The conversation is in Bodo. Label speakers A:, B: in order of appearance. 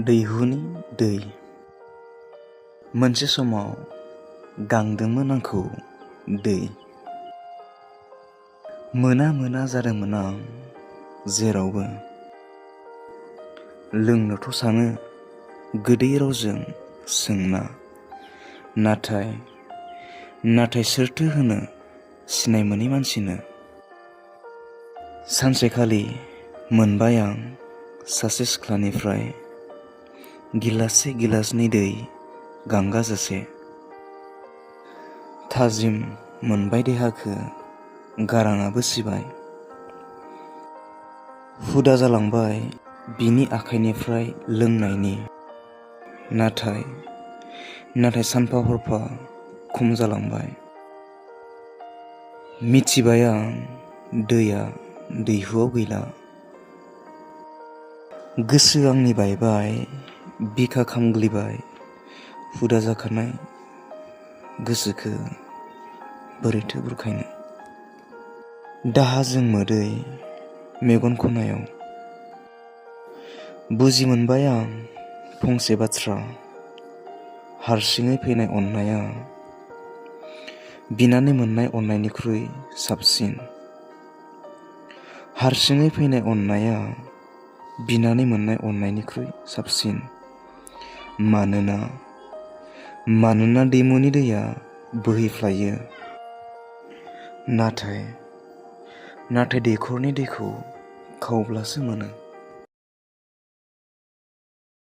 A: दैहुनि दै। मोनसे समाव गांदोंमोन आंखौ दै। मोना मोना जादोंमोन आं जेरावबो। लोंनोथ' सानो गोदै रावजों सोंना, नाथाय सोरथो होनो सिनाय मोनै मानसिनो। सानसेखालि मोनबाय आं सासे सिख्लानिफ्राय गिलाससे गिलासनै दै गांगाजासे। थाजिम मोनबाय देहाखो, गाराङाबो सिबाय। हुदा जालांबाय बिनि आखाइनिफ्राय लोंनायनि, नाथाय सानफा हरफा खम जालांबाय। मिथिबाय आं दैया दैहुआव गैला। गोसो आंनि बायबाय, बिखा खामग्लिबाय। हुदा जाखानाय गोसोखो बोरैथो बुरखायनो। दाहाजों मोदै मेगन खनायाव। बुजि मोनबाय आं फंसे बाथ्रा, हारसिङै फैनाय अननाया बिनानै मोननाय अननायनिख्रुइ साबसिन। हारसिङै फैनाय अननाया बिनानै मोननाय अननायनिख्रुइ साबसिन। मानोना दैमुनि दैया बोहैफ्लायो, नाथाय दैखरनि दैखौ खावब्लासो मोनो।